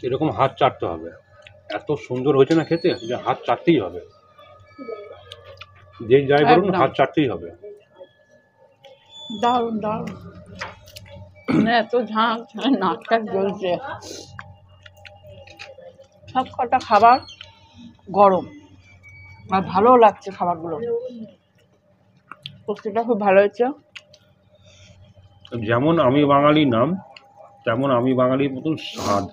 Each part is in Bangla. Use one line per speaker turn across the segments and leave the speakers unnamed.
এরকম হাত চাটতে হবে, এত সুন্দর হয়েছে না খেতে যে হাত চাটতেই হবে, যে যাই বলুন হাত চাটতেই হবে।
দারুণ দারুণ, মানে এত ঝাঁক নাকটা জ্বলছে। সব কটা খাবার গরম আর ভালো লাগছে খাবারগুলো, প্রস্তুতিটা খুব ভালো হয়েছে।
যেমন আমি বাঙালি নাম, তেমন আমি বাঙালির মতন স্বাদ,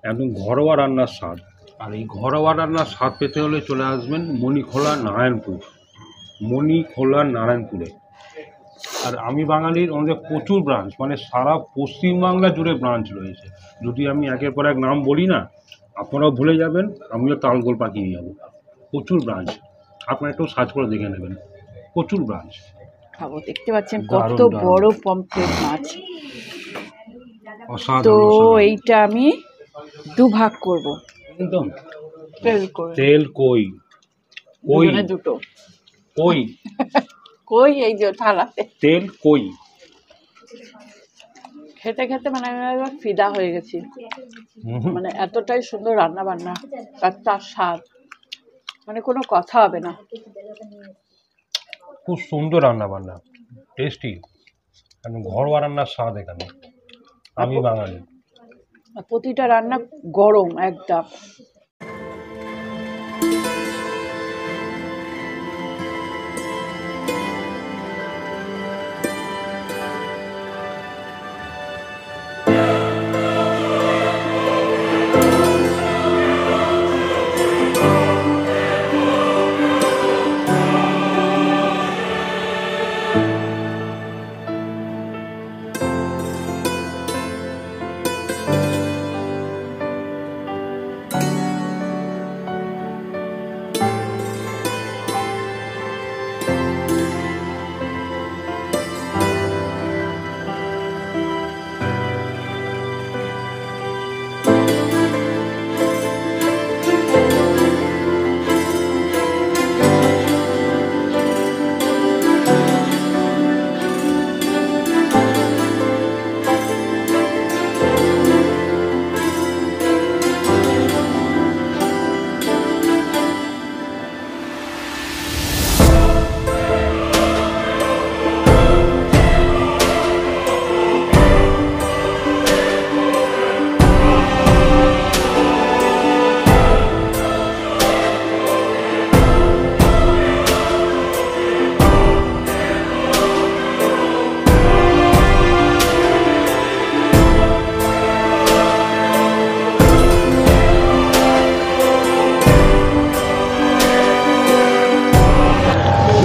একদম ঘরোয়া রান্নার স্বাদ। আর এই ঘরোয়া রান্নার স্বাদ পেতে হলে চলে আসবেন মণিখোলা নারায়ণপুর, মণিখোলা নারায়ণপুরে। আর আমি বাঙালির আমাদের প্রচুর ব্রাঞ্চ, মানে সারা পশ্চিমবাংলা জুড়ে ব্রাঞ্চ রয়েছে। যদি আমি একের পর এক নাম বলি না, আপনারাও ভুলে যাবেন, আমিও তালগোল পাকিয়ে যাবো। প্রচুর ব্রাঞ্চ, আপনারা একটু সার্চ করে দেখে নেবেন, প্রচুর ব্রাঞ্চ।
খাবো, দেখতে পাচ্ছেন কত বড় পমফ্রেট মাছ। তো এইটা আমি দুভাগ করব
একদম।
তেল
কই কই
দুটো
কই
কই এই যে থালাতে
তেল কই।
খেতে খেতে মানে আমি ফিদা হয়ে গেছি, মানে এতটাই সুন্দর রান্না বান্না আর তার স্বাদ, মানে কোনো কথা হবে না।
খুব সুন্দর রান্না বান্না, টেস্টি, ঘরোয়া রান্নার স্বাদ এখানে আমি বাঙালি।
প্রতিটা রান্না গরম একদম।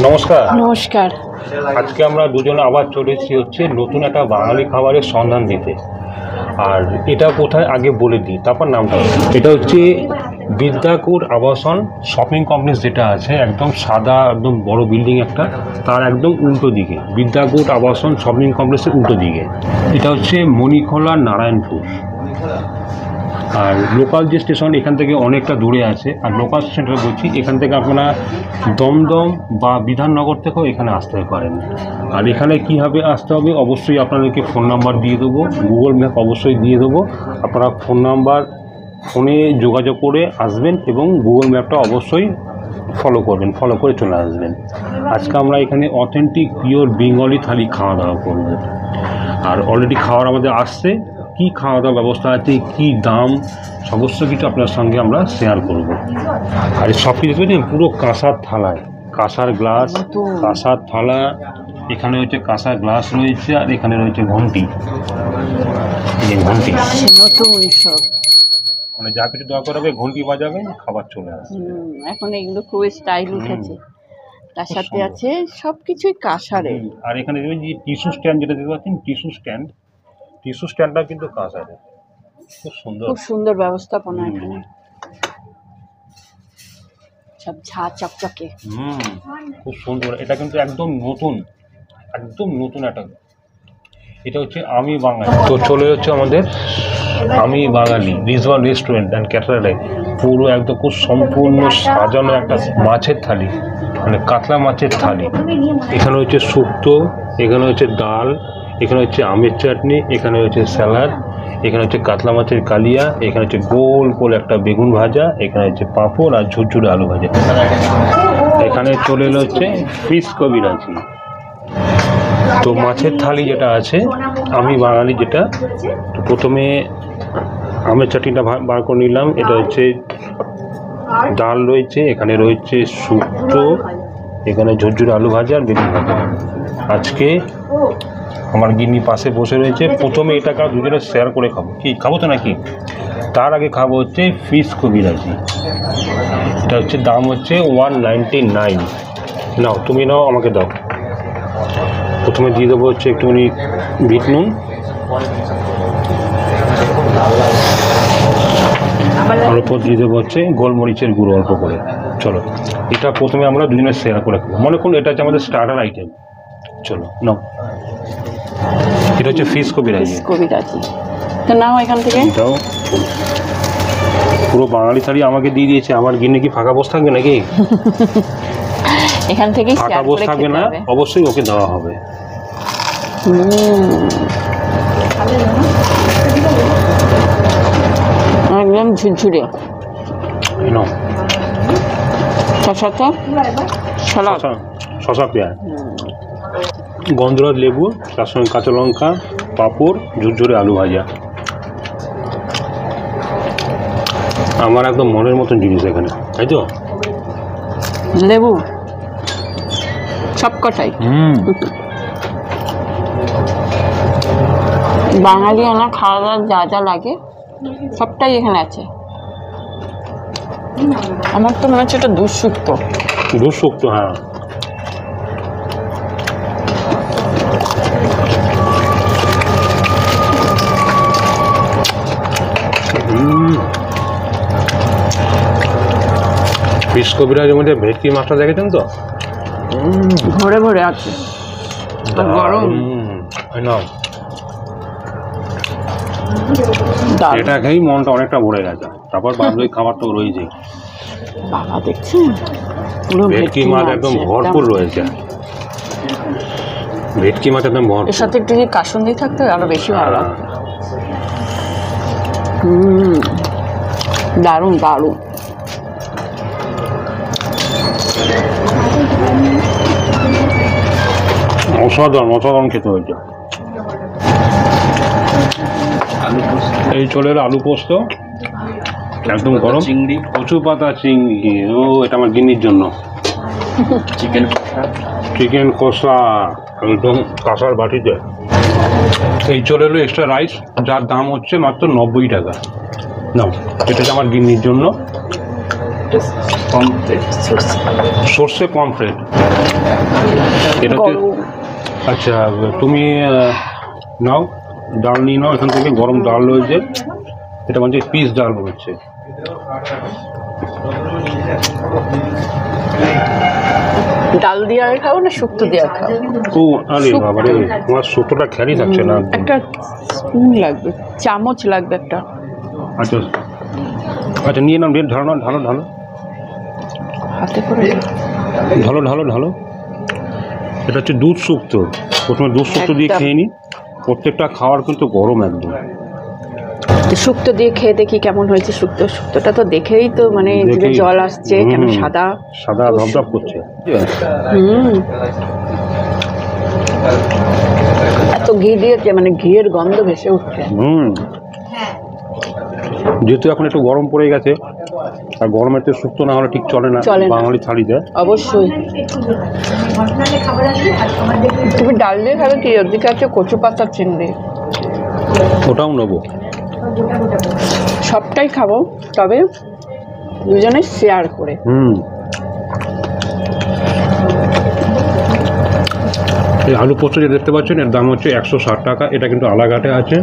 নমস্কার।
নমস্কার।
আজকে আমরা দুজনে আবার চলেছি হচ্ছে নতুন একটা বাঙালি খাবারের সন্ধান দিতে। আর এটা কোথায় আগে বলে দিই, তারপর নামটা। এটা হচ্ছে বিদ্যাকুট আবাসন শপিং কমপ্লেক্স, যেটা আছে একদম সাদা একদম বড় বিল্ডিং একটা, তার একদম উল্টো দিকে বিদ্যাকুট আবাসন শপিং কমপ্লেক্সের উল্টো দিকে। এটা হচ্ছে মণিখোলা নারায়ণপুর। আর লোকাল যে স্টেশন এখান থেকে অনেকটা দূরে আছে। আর লোকাল স্টেশনটা বলছি, এখান থেকে আপনারা দমদম বা বিধাননগর থেকেও এখানে আসতে পারেন। আর এখানে কীভাবে আসতে হবে অবশ্যই আপনাদেরকে ফোন নাম্বার দিয়ে দেবো, গুগল ম্যাপ অবশ্যই দিয়ে দেবো। আপনারা ফোনে যোগাযোগ করে আসবেন এবং গুগল ম্যাপটা অবশ্যই ফলো করবেন, ফলো করে চলে আসবেন। আজকে আমরা এখানে অথেন্টিক পিওর বেঙ্গলি থালি খাওয়া দাওয়া করব। আর অলরেডি খাওয়ার আমাদের আসছে, কি খাওয়া দাওয়ার ব্যবস্থা আছে, কি দাম, সমস্ত কিছু আপনার সঙ্গে আমরা শেয়ার করব। আর সব কিছু দেখবেন পুরো কাঁসার থালায়, কাঁসার গ্লাস, কাঁসার থালা, এখানে হচ্ছে কাঁসার গ্লাস রয়েছে, আর এখানে রয়েছে ঘন্টি। ঘন্টি
নতুন সব,
মানে যা কিছু দরকার হবে ঘন্টি বাজাবেন, খাবার চলে আসবে।
এখন এগুলো খুব স্টাইল উঠেছে। তার সাথে আছে সবকিছুই কাঁসারের। আর
এখানে দেখবেন যে টিস্যু স্ট্যান্ড, যেটা দেখতে পাচ্ছেন টিস্যু স্ট্যান্ডটা কিন্তু কাঁসারের, খুব সুন্দর,
খুব সুন্দর ব্যবস্থাপনা এখানে, সব ঝা চকচকে।
খুব সুন্দর। এটা কিন্তু একদম নতুন একটা। এটা হচ্ছে আমি বাঙালি। তো চলে হচ্ছে আমাদের আমি বাঙালি রিজওয়ান রেস্টুরেন্ট অ্যান্ড ক্যাটারে, পুরো একদম খুব সম্পূর্ণ সাজানো একটা মাছের থালি, মানে কাতলা মাছের থালি। এখানে হচ্ছে শুক্তো, এখানে হচ্ছে ডাল, এখানে হচ্ছে আমের চাটনি, এখানে হচ্ছে স্যালাড, এখানে হচ্ছে কাতলা মাছের কালিয়া, এখানে হচ্ছে গোল গোল একটা বেগুন ভাজা, এখানে হচ্ছে পাঁপড় আর ঝুরঝুরে আলু ভাজা। এখানে চলে এলো হচ্ছে ফিশ কবিরাজি। তো মাছের থালি যেটা আছে আমি বাঙালি যেটা, তো প্রথমে আমের চাটনিটা বার করে নিলাম। এটা হচ্ছে ডাল রয়েছে, এখানে রয়েছে শুক্তো, এখানে ঝুরঝুরে আলু ভাজা আর বেগুন ভাজা। আজকে আমার গিন্নি পাশে বসে রয়েছে। প্রথমে এটা দুজনে শেয়ার করে খাবো, কি খাবো তো নাকি? তার আগে খাবো হচ্ছে ফিশ কবিরাজি। এটা হচ্ছে দাম হচ্ছে 199। নাও, তুমি নাও, আমাকে দাও। প্রথমে দিয়ে দেবো হচ্ছে একটুখানি বিট নুন, আর উপর দিয়ে দেবো হচ্ছে গোলমরিচের গুঁড়ো অল্প করে। চলো, এটা প্রথমে আমরা দুজনে শেয়ার করে খাবো। মনে করুন এটা হচ্ছে আমাদের স্টার্টার আইটেম। চলো নাও, এটা হচ্ছে ফিশ কবিরাজি।
তো নাও এখান থেকে।
এটাও পুরো বাঙালি থালি আমাকে দিয়ে দিয়েছে। আমার গিন্নি কি ফাঁকা বসে থাকবে নাকি?
এখান থেকে
ফাঁকা বসে থাকবে না, অবশ্যই ওকে দেওয়া হবে।
একদম ঝুরঝুরে।
শশা, পেঁয়াজ, গন্ধরাজ লেবু, তার সঙ্গে কাঁচা লঙ্কা, পাঁপড়, ঝুরঝুরে আলু ভাজা। আমার একদম মনের মতন জিনিস এখানে, তাই তো?
লেবু সবকটাই বাঙালি আনা খাওয়া দাওয়ার যা যা লাগে সবটাই এখানে আছে। আমার তো মনে হচ্ছে এটা দুধশুক্তো।
হ্যাঁ। ফিশ কবিরাজের মধ্যে ভেটকি মাছটা দেখেছেন তো?
ভরে ভরে আছে, গরম।
এটা খেয়েই মনটা অনেকটা ভরে গেছে। তারপর বাদবাকি খাবার তো রয়েছে।
বাবা দেখছেন,
ভেটকি মাছ একদম ভরপুর রয়েছে। ভেটকি মাছ একদম ভরপুর।
এর সাথে একটু যদি কাসুন্দি থাকতো আরো বেশি ভালো লাগতো। দারুণ দারুণ।
অসাধারণ খেতে হয়েছে। এই চলে এলো আলু পোস্ত, একদম গরম চিংড়ি, কচু পাতা চিংড়ি। ও, এটা আমার গিন্নির জন্য। চিকেন কষা একদম কাঁসার বাটিতে। এই চলে এলো এক্সট্রা রাইস, যার দাম হচ্ছে মাত্র 90 টাকা। নাও, এটা হচ্ছে আমার গিন্নির জন্য সর্ষে পমফ্রেট। এটা আচ্ছা, তুমি নাও, ডাল নিয়ে নাও এখান থেকে। গরম ডাল রয়েছে, এটা মানে পিস ডাল রয়েছে।
ডাল দিয়ে খাবো না শুক্তো দিয়ে খাবো?
ও আরে বাবা রে, তোমার শুক্তোটা খেয়ালই থাকছে না।
একটা স্পুন লাগবে, চামচ লাগবে একটা।
আচ্ছা আচ্ছা, নিয়ে নাও, ঢালো না, ঢালো ঢালো
হাতে করে
ঢালো ঢালো ঢালো। এটা হচ্ছে দুধ শুক্তো। প্রথমে দুধ শুক্তো দিয়ে খেয়ে নিই। প্রত্যেকটা খাওয়ার কিন্তু গরম একদম।
শুক্তো দিয়ে খেয়ে দেখি কেমন হয়েছে। শুক্তোটা তো দেখেই তো মানে জিভে জল আসছে, কেন সাদা
সাদা ধবধব করছে।
এত ঘি দিয়েছে, মানে ঘিয়ের গন্ধ ভেসে উঠছে।
যেহেতু এখন একটু গরম পড়ে গেছে, আর গরমের তো শুক্তো না হলে ঠিক চলে না বাঙালি থালিতে।
অবশ্যই। তুমি ডাল দিয়ে খাবে কি? ওদিকে আছে কচু পাতা চিংড়ি,
ওটাও নেবো।
সবটাই খাবো, তবে দুজনে শেয়ার করে।
এই আলু পোস্ত যে দেখতে পাচ্ছেন, এর দাম হচ্ছে 160 টাকা। এটা কিন্তু আলাঘাটে আছে।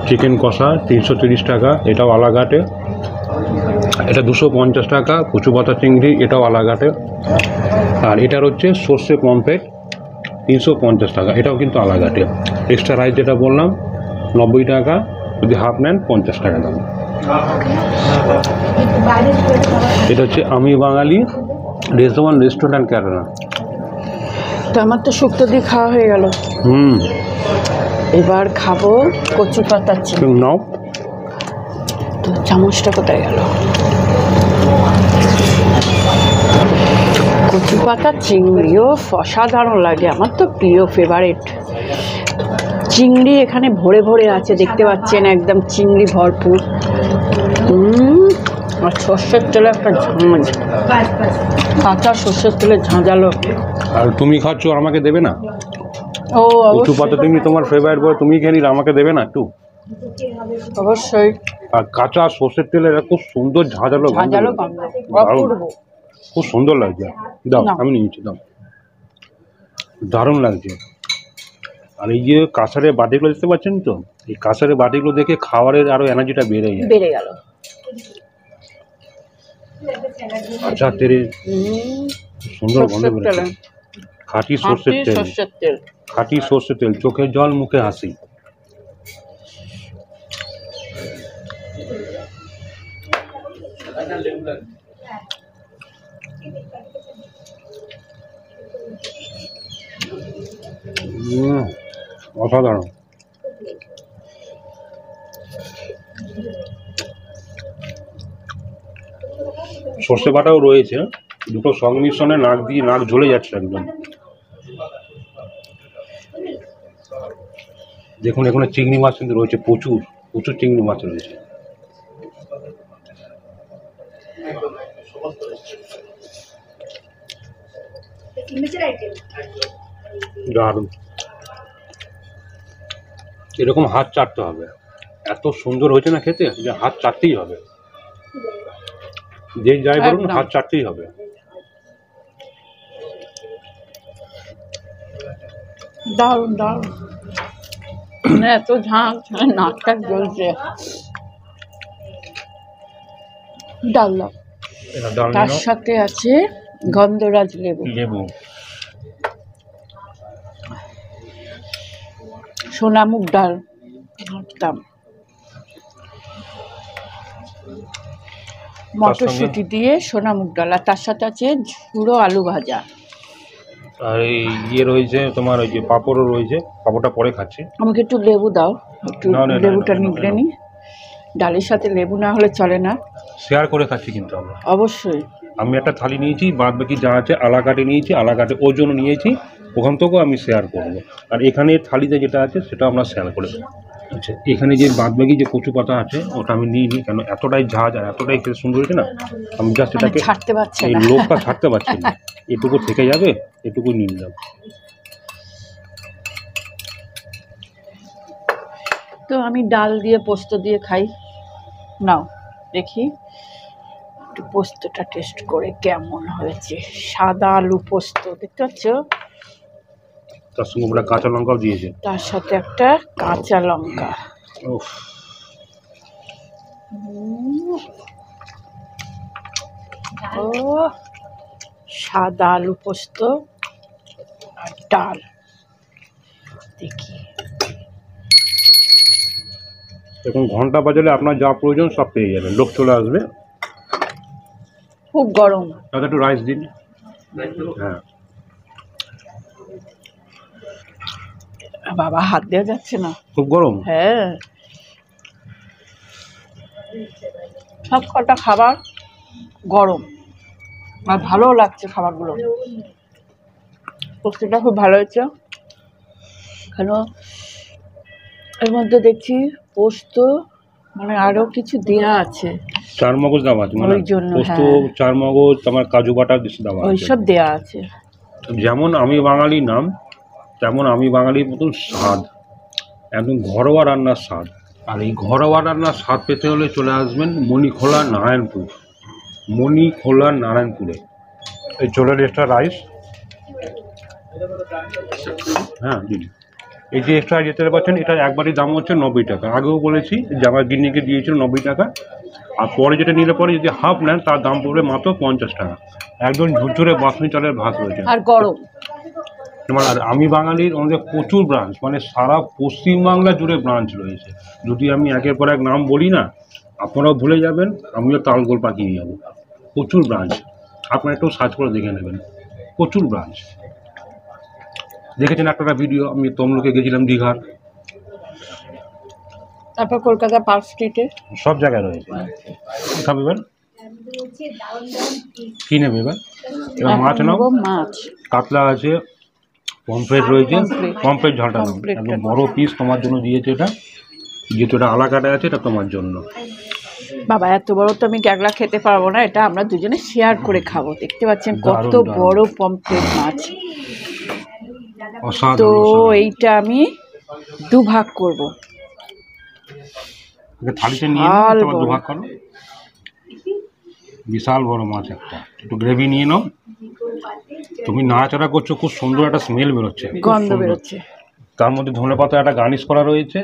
চিকেন কষা 330 টাকা, এটাও আলাঘাটে। এটা 250 টাকা। কচু পাতা চিংড়ি, এটাও আলাঘাটে। আর এটার হচ্ছে সর্ষে পমফ্রেট 350 টাকা, এটাও কিন্তু আলাঘাটে। এক্সট্রা রাইস যেটা বললাম 90 টাকা, যদি হাফ নেন 50 টাকা দাম। এটা হচ্ছে আমি বাঙালি রেস্তোরাঁ অ্যান্ড ক্যাটারার।
তো আমার তো শুক্তো দিয়ে খাওয়া হয়ে গেল। এবার খাবো কচু পাতা চিংড়ি।
নাও।
তো চামচটা কোথায় গেল? কচু পাতা চিংড়িও অসাধারণ লাগে, আমার তো প্রিয় ফেভারিট। চিংড়ি এখানে ভরে ভরে আছে, দেখতে পাচ্ছেন, একদম চিংড়ি ভরপুর। আর সর্ষের তেলে একটা ঝাঁঝ, কাঁচা সর্ষের তেলে ঝাঁঝালো।
আর তুমি খাচ্ছ, আর আমাকে দেবে না?
ও
কচু পাতা চিংড়ি তোমার ফেভারিট বলে তুমি খেয়ে নিলে, আমাকে দেবে না একটু?
অবশ্যই।
আর কাঁচা সর্ষের তেলের খুব সুন্দর ঝাঁঝালো
ঝাঁঝালো গন্ধ, অপূর্ব।
খুব সুন্দর লাগছে। দাও,
না।
আমি নিয়েছি, দাও। দারুণ লাগছে। আর এই যে কাঁসারের বাটিগুলো দেখতে পাচ্ছেন তো, এই কাঁসারের বাটিগুলো দেখে খাবারের আরো এনার্জিটা বেড়ে যায়।
বেড়ে গেল।
আচ্ছা, তেরে সুন্দর গন্ধ
সর্ষের
বেরোচ্ছে।
তেলে,
খাঁটি সর্ষের তেল,
সর্ষের তেল।
খাঁটি সর্ষের তেল, চোখে জল মুখে হাসি। অসাধারণ। সর্ষে বাটাও রয়েছে, দুটো সংমিশ্রণে নাক দিয়ে নাক ঝুলে যাচ্ছে একদম। দেখুন এখানে চিংড়ি মাছ কিন্তু রয়েছে, প্রচুর প্রচুর চিংড়ি মাছ রয়েছে। দারুণ। এরকম হাত চাটতে হবে, এত সুন্দর হয়েছে না খেতে যে হাত চাটতেই হবে। যে যাই বলুন,
একদম।
হাত চাটতেই হবে।
দারুণ দারুণ, মানে এত ঝাঁঝ, নাকটা জ্বলছে। ডাল দাও।
এটা ডাল
তার
নাও।
সাথে আছে গন্ধরাজ লেবু,
লেবু।
সোনামুগ ডাল ভাবতাম, মটরশুঁটি দিয়ে সোনামুগ ডাল, আর তার সাথে আছে ঝুড়ো আলু ভাজা।
আর এই ইয়ে রয়েছে তোমার, ওই যে পাঁপড়ও রয়েছে, পাঁপড়টা পরে খাচ্ছি।
আমাকে একটু লেবু দাও, একটু
না, না, না,
লেবুটা
না, না,
নিগড়ে
না।
নি। ডালের সাথে লেবু না হলে চলে না।
শেয়ার করে খাচ্ছি কিন্তু আমরা।
অবশ্যই।
আমি একটা থালি নিয়েছি, বাদ বাকি যা আছে আলাকাটে নিয়েছি, আলাকাটে ওর জন্য নিয়েছি, ওখান থেকেও আমি শেয়ার করবো। আর এখানে থালিতে যেটা আছে সেটা আমরা শেয়ার করে দেবো। আচ্ছা, এখানে যে বাদ বাকি যে কচু পাতা আছে ওটা আমি নিয়ে নিই, কেন এতটাই ঝাঁঝ আর এতটাই খেতে সুন্দর হয়েছে না, আমি জাস্ট
মানে
এটাকে
ছাড়তে পারছে
এই
না।
লোকটা ছাড়তে পারছি না। এটুকু থেকে যাবে, এটুকু নিয়ে নিলাম।
তো আমি ডাল দিয়ে পোস্ত দিয়ে খাই। নাও দেখি একটু পোস্তটা টেস্ট করে কেমন হয়েছে। সাদা আলু পোস্ত, দেখতে পাচ্ছ?
তার সঙ্গে ওটা কাঁচা লঙ্কাও দিয়েছে।
তার সাথে একটা কাঁচা লঙ্কা।
উফ,
ও, সাদা আলু পোস্ত আর ডাল। দেখি,
এখন ঘন্টা বাজালে আপনার যা প্রয়োজন সব পেয়ে যাবেন, লোক চলে আসবে।
খুব গরম।
তাতে একটু রাইস দিন। হ্যাঁ,
বাবা, হাত দেওয়া যাচ্ছে না।
খুব গরম।
হ্যাঁ, সব কটা খাবার গরম, আর ভালোও লাগছে খাবারগুলো। পোস্তটা খুব ভালো হয়েছে। কেন এর মধ্যে দেখছি পোস্ত, মানে আরো কিছু দেয়া আছে,
চার মগজ দেওয়া আছে, মানে
ওই জন্য,
পোস্ত,
হ্যাঁ।
চার মগজ, তোমার কাজু বাটা কিছু দেওয়া আছে।
ওইসব দেয়া আছে।
যেমন আমি বাঙালি নাম, তেমন আমি বাঙালির মতন স্বাদ, একদম ঘরোয়া রান্নার স্বাদ। আর এই ঘরোয়া রান্নার স্বাদ পেতে হলে চলে আসবেন মণিখোলা নারায়ণপুর, মণিখোলা নারায়ণপুরে। এই চোলের এক্সট্রা রাইস, হ্যাঁ দিন। এই যে এক্সট্রা যেতে পারছেন, এটা একবারই দাম হচ্ছে 90 টাকা। আগেও বলেছি যে আমার গিন্নিকে দিয়েছিল 90 টাকা, আর পরে যেটা নিলে পরে যদি হাফ নেন তার দাম পড়বে মাত্র 50 টাকা। একদম ঝুরঝুরে বাসমতি চালের ভাত রয়েছে।
আর গরম।
আর আমি বাঙালির আমাদের প্রচুর ব্রাঞ্চ, মানে সারা পশ্চিমবাংলা জুড়ে ব্রাঞ্চ রয়েছে। যদি আমি একের পর এক নাম বলি না, আপনারাও ভুলে যাবেন, আমিও তালগোল পাকিয়ে যাবো। প্রচুর ব্রাঞ্চ, আপনারা একটু সার্চ করে দেখে নেবেন, প্রচুর ব্রাঞ্চ। দেখেছেন আপনারা ভিডিও, আমি তমলুকে গেছিলাম দীঘার,
তারপর কলকাতা পার্ক স্ট্রিটে
সব জায়গায় রয়েছে। কি খাবে এবার? কি নেবে এবার? এবার মাছ নাও।
মাছ
কাতলা আছে, পমফ্রেট রয়েছে।
পমফ্রেট।
পমফ্রেট ঝালটা নাও,
পমফ্রেটটা।
একদম বড় পিস তোমার জন্য দিয়েছে এটা। যেহেতু এটা আলা কাটা আছে, এটা তোমার জন্য।
বাবা এত বড় তো আমি একলা খেতে পারবো না, এটা আমরা দুজনে শেয়ার করে খাবো। দেখতে পাচ্ছেন কত
দারুণ, দারুণ।
বড় পমফ্রেট মাছ। তো
অসাধারণ, অসাধারণ।
এইটা আমি দুভাগ করব।
এটা থালিতে নিয়ে নাও,
বিশাল
তারপর
বড়।
দুভাগ করো। বিশাল বড় মাছ একটা। একটু গ্রেভি নিয়ে নাও। তুমি নাড়াচাড়া করছো, খুব সুন্দর একটা স্মেল বেরোচ্ছে, খুব
গন্ধ
সুন্দর।
বেরোচ্ছে,
তার মধ্যে ধনেপাতা একটা গার্নিশ করা রয়েছে।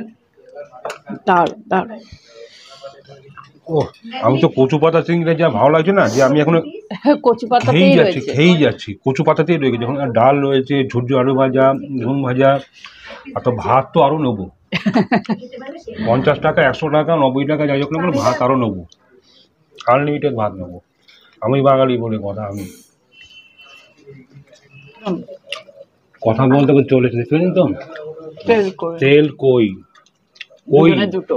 দারুণ দারুণ।
ও, আমি তো কচু পাতা চিংড়ি যা ভালো লাগছে না, যে আমি এখন
কচু
খেয়েই
পাতাতেই
যাচ্ছি,
রয়েছে।
খেয়েই যাচ্ছি। কচু পাতাতেই রয়েছে, যখন ডাল রয়েছে, ঝুরঝুর আলু ভাজা, ঝুম ভাজা, আর তো ভাত তো আরও নেবো। 50 টাকা, 100 টাকা, 90 টাকা, যাই হোক না কেন, ভাত আরও নেবো। আনলিমিটেড ভাত নেবো। আমি বাঙালি বলে কথা, আমি কথা বলতে বলতে চলেছে, দেখলেন তো?
তেল কই,
তেল কই, কই,
দুজনে দুটো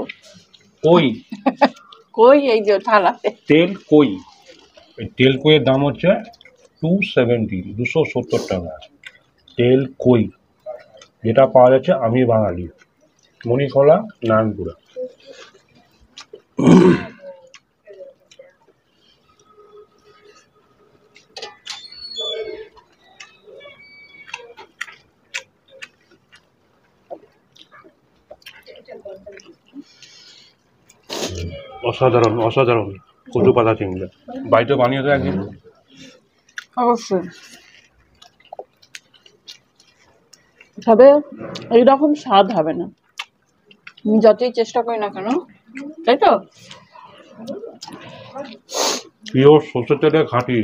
কই,
কই, এই যে থালাতে।
তেল কই। এই তেল কইয়ের দাম হচ্ছে 270, 270 টাকা। তেল কই, যেটা পাওয়া যাচ্ছে আমি বাঙালি, মণিখোলা, নারায়ণপুরা। অসাধারণ, অসাধারণ কচু পাতা চিংড়ি। বাড়িতে বানিয়ে তো একদিন।
অবশ্যই, তবে এইরকম স্বাদ হবে না আমি যতই চেষ্টা করি না কেন, তাই তো?
পিওর সরষের তেলে খাঁটি,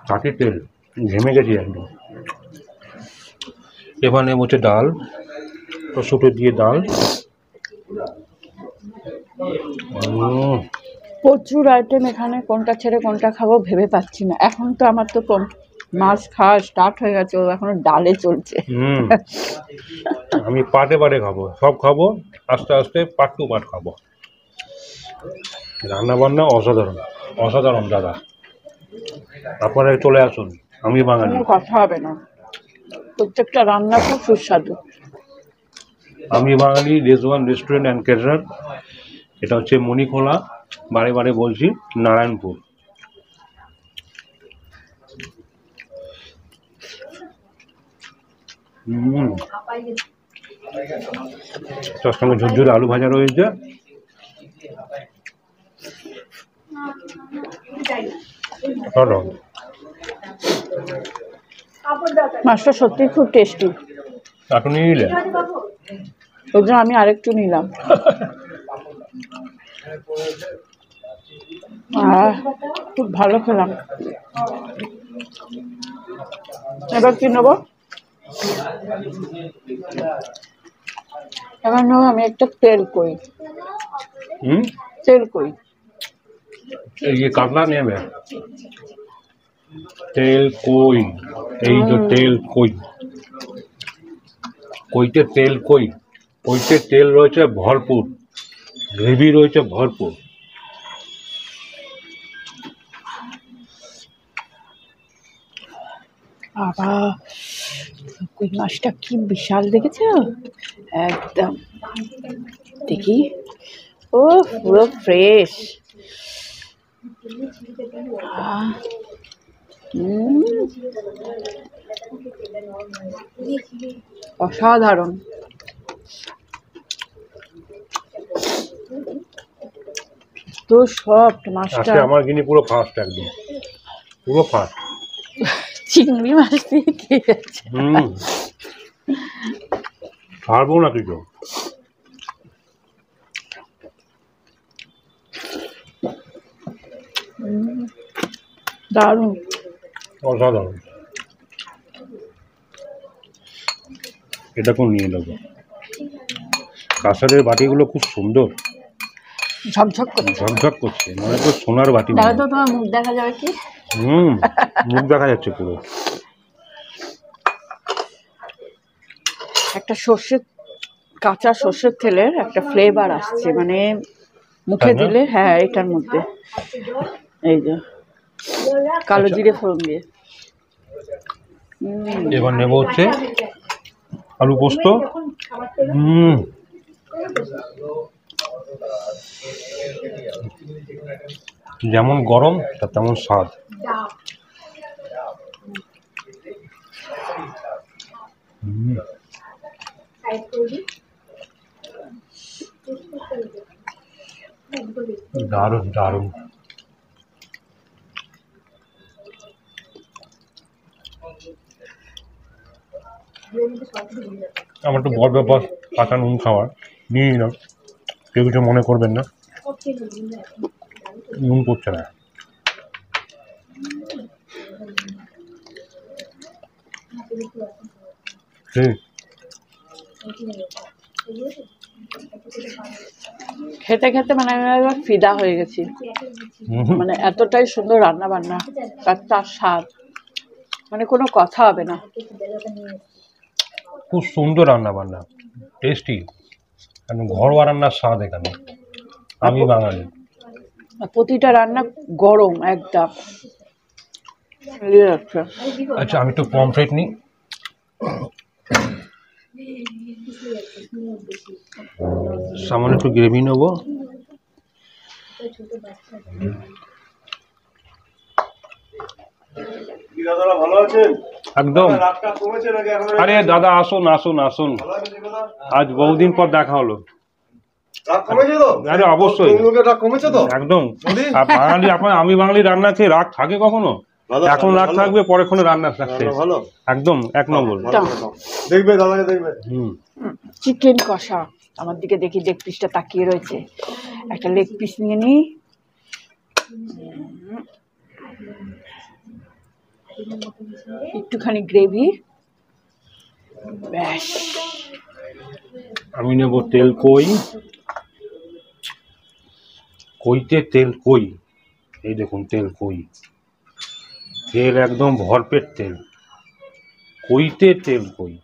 খাঁটি তেল, ঘেমে গেছি একদম। এখানে হচ্ছে ডাল, রসুটো দিয়ে ডাল।
প্রচুর আইটেম এখানে, কোনটা ছেড়ে কোনটা খাবো ভেবে পাচ্ছি না। এখন তো আমার তো মাছ খাওয়া স্টার্ট হয়ে গেছে, ও এখনো ডালে চলছে।
আমি পাটে পাটে খাবো, সব খাবো আস্তে আস্তে, পার্ট টু পার্ট খাবো। রান্না বান্না অসাধারণ, অসাধারণ দাদা। আপনারা চলে আসুন, আমি বাঙালি।
কোনো কথা হবে না, প্রত্যেকটা রান্না খুব সুস্বাদু।
আমি বাঙালি, রেজওয়ান রেস্টুরেন্ট অ্যান্ড ক্যাটারার। এটা হচ্ছে মণিখোলা, বারে বারে বলছি, নারায়ণপুর। তার সঙ্গে ঝুরঝুরে আলু ভাজা রয়েছে।
মাছটা সত্যি খুব টেস্টি।
আপনি নিয়ে নিলেন?
ওই জন্য আমি আরেকটু নিলাম। খুব ভালো খেলাম। এবার কি নেবো? এবার নেবো আমি একটা তেল কই। তেল কই,
এই যে কাতলা নেবে, তেল কই, এই যে তেল কই, কইতে তেল কই, কইতে তেল রয়েছে ভরপুর, গ্রেভি রয়েছে ভরপুর।
বাবা কই মাছটা কি বিশাল, দেখেছ? একদম দেখি, ও পুরো ফ্রেশ। অসাধারণ। তো সফট মাছটা।
আজকে আমার গিনি পুরো ফার্স্ট, একদম পুরো ফার্স্ট।
চিংড়ি মাছ দিয়ে খেয়ে যাচ্ছে।
ছাড়বো না কিছু।
দারুণ,
অসাধারণ। এটা কোন নিয়ে নেবো। কাঁসারের বাটিগুলো খুব সুন্দর,
ঝকঝক করছে,
ঝকঝক করছে, মানে তো সোনার বাটি।
দেখো তো তোমার মুখ দেখা যাবে কি?
মুখ দেখা যাচ্ছে পুরো।
একটা সর্ষে কাঁচা সর্ষের তেলের একটা ফ্লেভার আসছে, মানে মুখে
তাই না?
দিলে, হ্যাঁ এটার মধ্যে এই যে কালো
আচ্ছা।
জিরে ফোড়ন দিয়ে।
এবার নেব হচ্ছে আলু পোস্ত। যেমন গরম তার তেমন স্বাদ। দারুণ দারুণ। আমার তো বড় ব্যাপার কাঁচা নুন খাওয়ার, নিয়ে নিলাম, কেউ কিছু মনে করবেন না, নুন পড়ছে না।
খেতে খেতে মানে আমি একবার ফিদা হয়ে গেছি, মানে এতটাই সুন্দর রান্না বান্না, তার স্বাদ মানে কোনো কথা হবে না।
খুব সুন্দর রান্না বান্না, টেস্টি, ঘরোয়া রান্নার স্বাদ এখানে। আমি বাঙালি।
প্রতিটা রান্না গরম একদম।
আচ্ছা, আমি তো পমফ্রেট নিই। সামান্য একটু গ্রেভি নেবো। একদম। আরে দাদা আসুন আসুন আসুন, আজ বহুদিন পর দেখা হলো। আরে অবশ্যই, একদম। আর বাঙালি, আমি বাঙালি রান্না খেয়ে রাগ থাকে কখনো? এখন রাগ থাকবে, পরে কোনো রান্না থাকছে একদম এক নম্বর।
দেখবে দাদাকে দেখবে।
চিকেন কষা, আমার দিকে দেখি লেগ পিসটা তাকিয়ে রয়েছে, একটা লেগ পিস নিয়ে নিই। একটুখানি গ্রেভি, ব্যাস।
আমি নেব তেল কই, কইতে তেল কই, এই দেখুন তেল কই, তেল একদম ভরপেট তেল, কইতে তেল কই।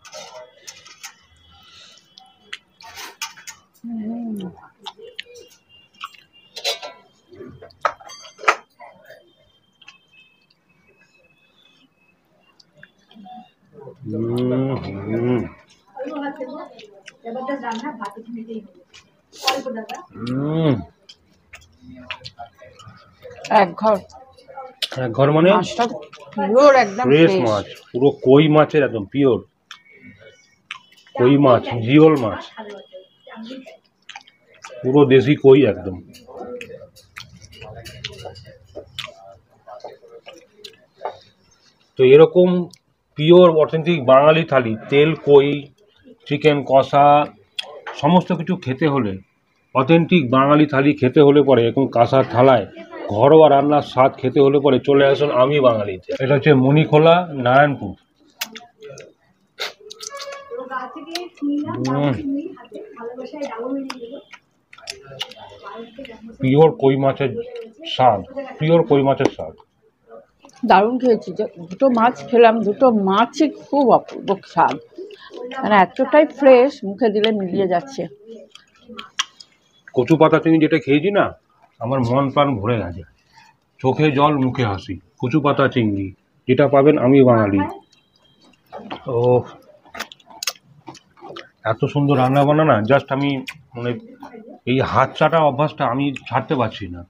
এক ঘর,
এক ঘর মানে
মাছটা পিওর একদম
ফ্রেশ মাছ, পুরো কই মাছের একদম পিওর কই মাছ, জিওল মাছ, পুরো দেশি কই একদম। তো এরকম পিওর অথেন্টিক বাঙালি থালি, তেল কই, চিকেন কষা, সমস্ত কিছু খেতে হলে, অথেন্টিক বাঙালি থালি খেতে হলে পরে, এরকম কাঁসার থালায় ঘরোয়া রান্নার স্বাদ খেতে হলে পরে চলে আসুন আমি বাঙালিতে। এটা হচ্ছে মণিখোলা, নারায়ণপুর। পিওর কই মাছের স্বাদ, পিওর কই মাছের স্বাদ।
দারুণ খেয়েছি, দুটো মাছ খেলাম, দুটো মাছই খুব অপূর্ব স্বাদ, মানে এতটাই ফ্রেশ, মুখে দিলে মিলিয়ে যাচ্ছে।
কচু পাতা চিংড়ি যেটা খেয়েছি না, আমার মন প্রাণ ভরে গেছে, চোখে জল মুখে হাসি। কচু পাতা চিংড়ি যেটা পাবেন আমি বাঙালি। ও এত সুন্দর রান্না বান্না না, জাস্ট আমি মানে এই হাত চাটা অভ্যাসটা আমি ছাড়তে পারছি না।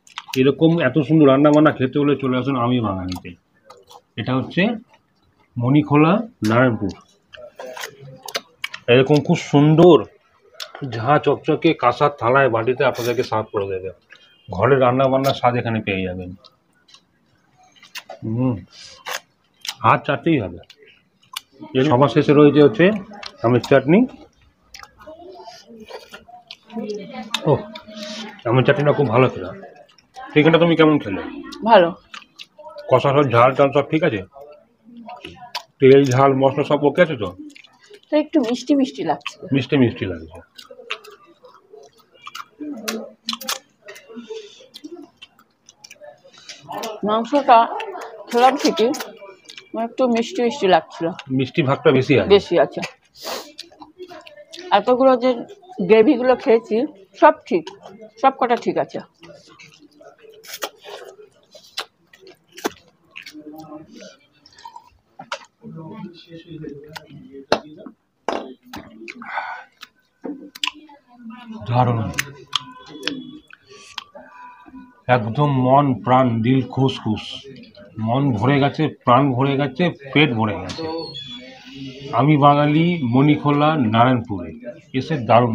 এরকম এত সুন্দর রান্না বান্না খেতে হলে চলে আসুন আমি বাঙালিতে। এটা হচ্ছে মণিখোলা, নারায়ণপুর। এরকম খুব সুন্দর ঝাঁ চকচকে কাঁসার থালায় বাটিতে আপনাদেরকে সার্ভ করে দেবে। ঘরের রান্না বান্নার স্বাদ এখানে পেয়ে যাবেন। হাত চাটতেই হবে। এর সবার শেষে রয়েছে হচ্ছে আমের চাটনি। ও, আমের চাটনিটা খুব ভালো ছিল। চিকেনটা তুমি কেমন খেলে?
ভালো।
কষা সব ঝাল টাল সব ঠিক আছে? তেল ঝাল মশলা সব ওকে আছে তো?
তো একটু মিষ্টি মিষ্টি লাগছে।
মিষ্টি মিষ্টি লাগছে।
মাংসটা খেলাম ঠিকই, একটু মিষ্টি মিষ্টি লাগছিল।
মিষ্টি ভাগটা বেশি আছে।
বেশি আছে। এতগুলো যে গ্রেভিগুলো খেয়েছি সব ঠিক, সব কটা ঠিক আছে।
দারুণ, একদম মন প্রাণ দিল খুশ খুশ, মন ভরে গেছে, প্রাণ ভরে গেছে, পেট ভরে গেছে। আমি বাঙালি মণিখোলা নারায়ণপুরে এসে দারুণ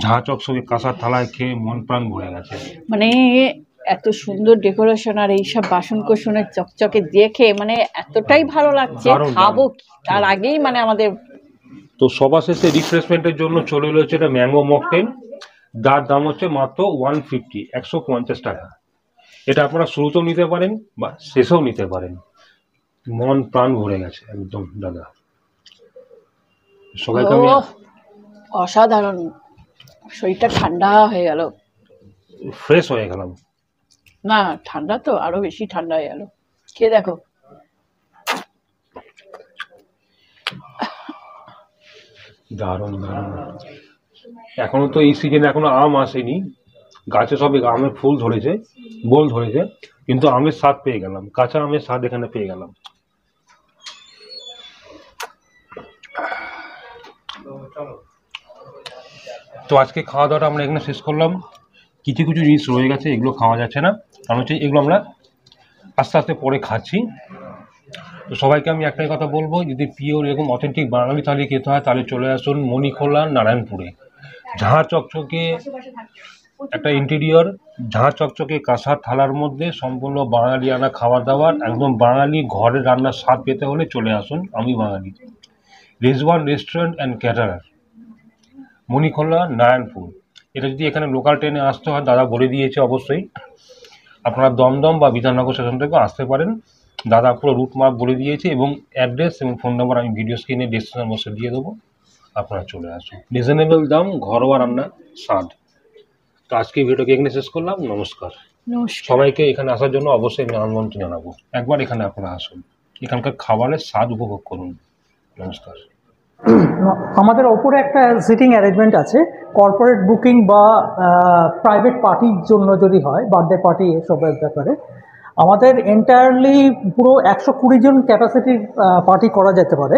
ঝাঁ চকচকে কাঁসার থালায় খেয়ে মন প্রাণ ভরে গেছে।
মানে এত সুন্দর ডেকোরেশন আর এইসব বাসন কোসনের চকচকে দেখে মানে এতটাই ভালো লাগছে,
দারুণ,
খাবো
দারুণ।
কি তার আগেই মানে আমাদের।
তো সবার শেষে রিফ্রেশমেন্টের জন্য চলে এলো হচ্ছে এটা ম্যাঙ্গো মকটেল, যার দাম হচ্ছে মাত্র 150, 150 টাকা। এটা আপনারা শুরুতেও নিতে পারেন বা শেষেও নিতে পারেন। মন প্রাণ ভরে গেছে একদম দাদা। সবাইকে আমি
ওহ, অসাধারণ, শরীরটা ঠান্ডা হয়ে গেল।
ফ্রেশ হয়ে গেলাম।
না ঠান্ডা তো আরো বেশি ঠান্ডা হয়ে গেল। খেয়ে দেখো।
দারুণ দারুণ। এখনো তো এই সিজনে এখনো আম আসেনি, গাছে সবে আমের ফুল ধরেছে, বোল ধরেছে, কিন্তু আমের স্বাদ পেয়ে গেলাম, কাঁচা আমের স্বাদ এখানে পেয়ে গেলাম। তো আজকে খাওয়া দাওয়াটা আমরা এখানে শেষ করলাম। কিছু কিছু জিনিস রয়ে গেছে, এগুলো খাওয়া যাচ্ছে না, কারণ হচ্ছে এগুলো আমরা আস্তে আস্তে পরে খাচ্ছি। তো সবাইকে আমি একটাই কথা বলবো, যদি পিওর এরকম অথেন্টিক বাঙালি থালি খেতে হয় তাহলে চলে আসুন মণিখোলা নারায়ণপুরে। ঝাঁ চকচকে একটা ইন্টেরিয়র, ঝাঁ চকচকে কাঁসার থালার মধ্যে সম্পূর্ণ বাঙালিয়ানা খাবার দাবার, একদম বাঙালি ঘরের রান্নার স্বাদ পেতে হলে চলে আসুন আমি বাঙালি। Rezwan restaurant and caterer, Manikhola Narayanpur. এটা যদি এখানে লোকাল ট্রেনে আসতে হয় দাদা বলে দিয়েছে, অবশ্যই আপনারা দমদম বা বিধাননগর স্টেশন থেকে আসতে পারেন। দাদা পুরো রুট ম্যাপ বলে দিয়েছে এবং অ্যাড্রেস এবং ফোন নাম্বার আমি ভিডিও স্ক্রিনে ডেসক্রিপশন বক্সে দিয়ে দেবো, আপনারা চলে আসুন। রিজনেবল দাম, ঘরোয়া রান্না, স্বাদ। তো আজকে ভিডিওকে এখানে শেষ করলাম। নমস্কার।
নমস্কার।
সবাইকে এখানে আসার জন্য অবশ্যই আমি আমন্ত্রণ জানাবো, একবার এখানে আপনারা আসুন, এখানকার খাবারের স্বাদ উপভোগ করুন। নমস্কার।
আমাদের ওপরে একটা সিটিং অ্যারেঞ্জমেন্ট আছে, কর্পোরেট বুকিং বা প্রাইভেট পার্টির জন্য যদি হয়, বার্থডে পার্টি এসবের ব্যাপারে আমাদের এন্টায়ারলি পুরো 120 জন ক্যাপাসিটির পার্টি করা যেতে পারে।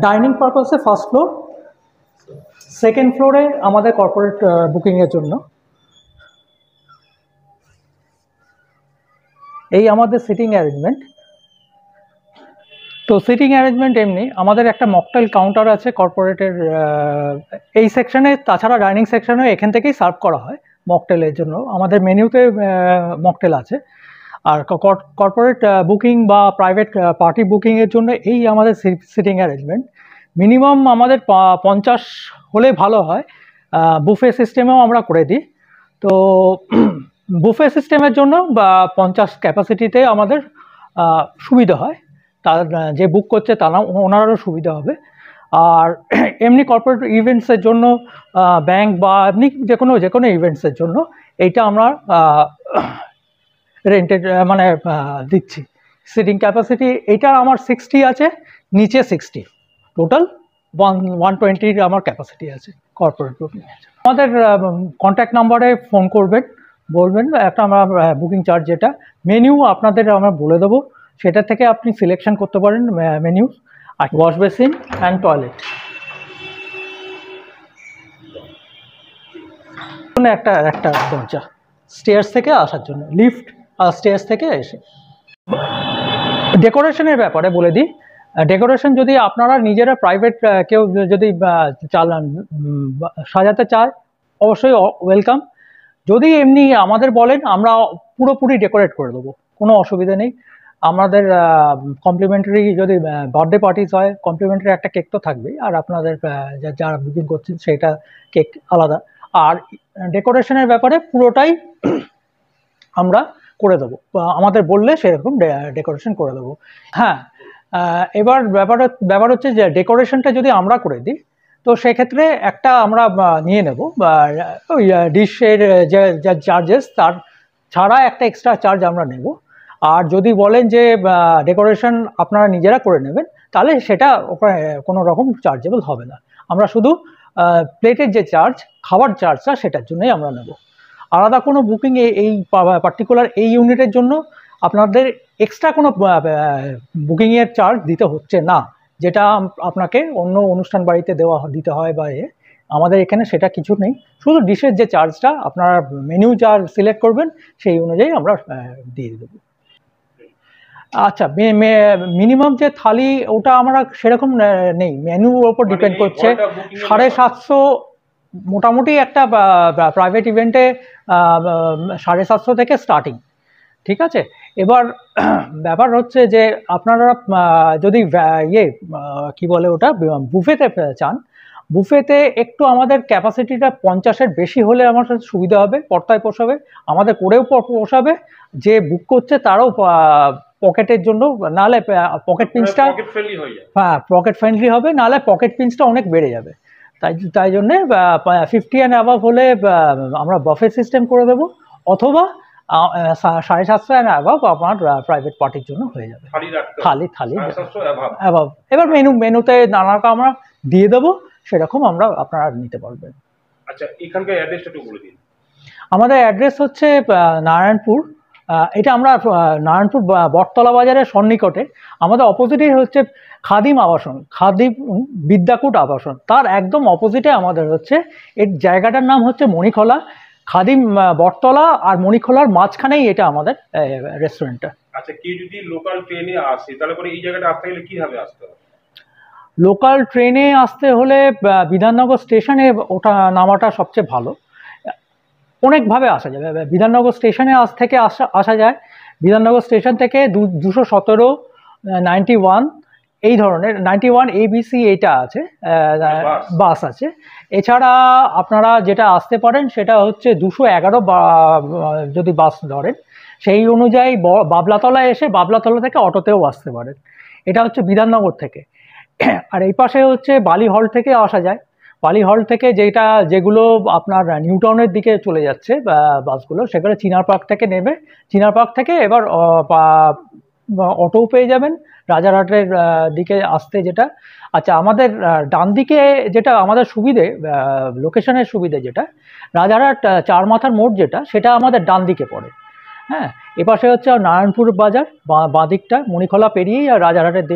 ডাইনিং পারপাসে ফার্স্ট ফ্লোর, সেকেন্ড ফ্লোরে আমাদের কর্পোরেট বুকিংয়ের জন্য। এই আমাদের সিটিং অ্যারেঞ্জমেন্ট। তো সিটিং অ্যারেঞ্জমেন্ট এমনি, আমাদের একটা মকটেল কাউন্টার আছে কর্পোরেটের এই সেকশনে, তাছাড়া ডাইনিং সেকশনে এখান থেকেই সার্ভ করা হয় মকটেলের জন্য। আমাদের মেনুতে মকটেল আছে। আর কর্পোরেট বুকিং বা প্রাইভেট পার্টি বুকিংয়ের জন্য এই আমাদের সিটিং অ্যারেঞ্জমেন্ট। মিনিমাম আমাদের 50 হলে ভালো হয়। বুফে সিস্টেমেও আমরা করে দিই। তো বুফে সিস্টেমের জন্য বা 50 ক্যাপাসিটিতে আমাদের সুবিধা হয়, তার যে বুক করছে তারা ওনারও সুবিধা হবে। আর এমনি কর্পোরেট ইভেন্টসের জন্য, ব্যাংক বা এমনি যে কোনো ইভেন্টসের জন্য এইটা আমরা রেন্টেড মানে দিচ্ছি। সিটিং ক্যাপাসিটি এইটা আমার 60 আছে, নিচে 60, টোটাল 120 আমার ক্যাপাসিটি আছে কর্পোরেট বুকিং। আমাদের কন্ট্যাক্ট নাম্বারে ফোন করবেন, বলবেন একটা আমরা বুকিং চার্জ যেটা মেনু আপনাদের আমরা বলে দেবো, সেটা থেকে আপনি সিলেকশন করতে পারেন মেনু। আর ওয়াশ বেসিন অ্যান্ড টয়লেট, একটা দরজা স্টেয়ার্স থেকে আসার জন্য, লিফট আর স্টেয়ার্স থেকে এসে। ডেকোরেশনের ব্যাপারে বলে দিই, ডেকোরেশন যদি আপনারা নিজেরা প্রাইভেট কেউ যদি চালান সাজাতে চায় অবশ্যই ওয়েলকাম। যদি এমনি আমাদের বলেন আমরা পুরোপুরি ডেকোরেট করে দেবো, কোনো অসুবিধা নেই। আমাদের কমপ্লিমেন্টারি যদি বার্থডে পার্টিস হয় কমপ্লিমেন্টারি একটা কেক তো থাকবেই, আর আপনাদের যারা বুকিং করছেন সেটা কেক আলাদা। আর ডেকোরেশনের ব্যাপারে পুরোটাই আমরা করে দেবো, আমাদের বললে সেরকম ডেকোরেশন করে দেবো। হ্যাঁ, এবার ব্যাপার হচ্ছে যে ডেকোরেশনটা যদি আমরা করে দিই তো সেক্ষেত্রে একটা আমরা নিয়ে নেব ওই ডিশের যে চার্জেস, তার ছাড়া একটা এক্সট্রা চার্জ আমরা নেব। আর যদি বলেন যে ডেকোরেশন আপনারা নিজেরা করে নেবেন তাহলে সেটা ওখানে কোনো রকম চার্জেবল হবে না। আমরা শুধু প্লেটের যে চার্জ, খাবার চার্জটা, সেটার জন্যই আমরা নেব। আলাদা কোনো বুকিং এই পার্টিকুলার এই ইউনিটের জন্য আপনাদের এক্সট্রা কোনো বুকিংয়ের চার্জ দিতে হচ্ছে না, যেটা আপনাকে অন্য অনুষ্ঠান বাড়িতে দিতে হয় বা আমাদের এখানে সেটা কিছু নেই। শুধু ডিশের যে চার্জটা আপনারা মেনু যা সিলেক্ট করবেন সেই অনুযায়ী আমরা দিয়ে দেবো। আচ্ছা, মিনিমাম যে থালি ওটা আমরা সেরকম নেই, মেনুর ওপর ডিপেন্ড করছে। 750 মোটামুটি একটা প্রাইভেট ইভেন্টে 750 থেকে স্টার্টিং, ঠিক আছে। এবার ব্যাপার হচ্ছে যে আপনারা যদি কি বলে ওটা বুফেতে চান, বুফেতে একটু আমাদের ক্যাপাসিটিটা 50-এর বেশি হলে আমার সুবিধা হবে, পর্তায় পোষাবে, আমাদের করেও পোষাবে, যে বুক করছে তারাও পকেটের জন্য, নাহলে পকেট পিঞ্চটা, হ্যাঁ পকেট ফ্রেন্ডলি হবে, নাহলে পকেট পিঞ্চটা অনেক বেড়ে যাবে। তাই জন্যে 50 অ্যান্ড অ্যাবাভ হলে আমরা বাফে সিস্টেম করে দেবো, অথবা 750 অ্যান্ড অ্যাবাভ আপনার প্রাইভেট পার্টির জন্য হয়ে যাবে। থালি অ্যাবাভ। এবার মেনুতে নানা রকম আমরা দিয়ে দেবো, সেরকম আপনারা নিতে পারবেন।
আচ্ছা, এখানকার অ্যাড্রেসটা একটু বলে দিন।
আমাদের অ্যাড্রেস হচ্ছে নারায়ণপুর। এটা আমরা নারায়ণপুর বটতলা বাজারের সন্নিকটে, আমাদের অপোজিটেই হচ্ছে খাদিম আবাসন, খাদিম বিদ্যাকূট আবাসন, তার একদম অপোজিটে আমাদের হচ্ছে এর জায়গাটার নাম হচ্ছে মণিখোলা। খাদিম বটতলা আর মণিখোলার মাঝখানেই এটা আমাদের রেস্টুরেন্টটা।
আচ্ছা, কেউ যদি লোকাল ট্রেনে আসে তাহলে পরে এই জায়গাটা আসতে গেলে কিভাবে আসতে হবে?
লোকাল ট্রেনে আসতে হলে বিধাননগর স্টেশনে ওটা নামাটা সবচেয়ে ভালো। অনেকভাবে আসা যাবে, বিধাননগর স্টেশনে আসা যায়। বিধাননগর স্টেশন থেকে 217, 91 এই ধরনের 91 ABC এইটা আছে, বাস আছে। এছাড়া আপনারা যেটা আসতে পারেন সেটা হচ্ছে 211 যদি বাস ধরেন, সেই অনুযায়ী বাবলাতলা এসে বাবলাতলা থেকে অটোতেও আসতে পারেন। এটা হচ্ছে বিধাননগর থেকে। আর এই পাশে হচ্ছে বালি হল থেকে আসা যায়। বালি হল থেকে যেগুলো আপনার নিউ টাউনের দিকে চলে যাচ্ছে বাসগুলো, সেগুলো চিনার পার্ক থেকে নেবে, চিনার পার্ক থেকে এবার অটো পেয়ে যাবেন রাজারহাটের দিকে আসতে যেটা। আচ্ছা, আমাদের ডান দিকে যেটা আমাদের সুবিধে, লোকেশনের সুবিধে যেটা, রাজারহাট চার মাথার মোড় যেটা, সেটা আমাদের ডান দিকে পড়ে। হ্যাঁ, এপাশে হচ্ছে নারায়ণপুর বাজার, বাঁ দিকটা মণিখোলা পেরিয়েই আর রাজারহাটের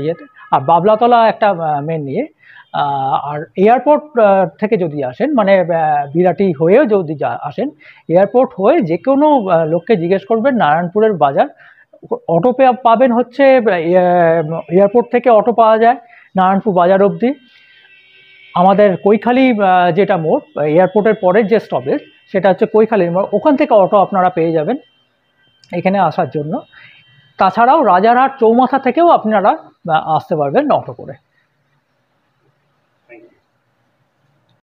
ইয়েতে, আর বাবলাতলা একটা মেন নিয়ে। আর এয়ারপোর্ট থেকে যদি আসেন, মানে বিরাটি হয়েও যদি আসেন, এয়ারপোর্ট হয়ে যে কোনো লোককে জিজ্ঞেস করবেন নারায়ণপুরের বাজার, অটো পাবেন হচ্ছে এয়ারপোর্ট থেকে অটো পাওয়া যায় নারায়ণপুর বাজার অবধি। আমাদের কৈখালি যেটা মোড়, এয়ারপোর্টের পরের যে স্টপেজ সেটা হচ্ছে কৈখালির মোড়, ওখান থেকে অটো আপনারা পেয়ে যাবেন এখানে আসার জন্য। তাছাড়াও রাজারহাট চৌমাথা থেকেও আপনারা আসতে পারবেন অটো করে।
Thank you.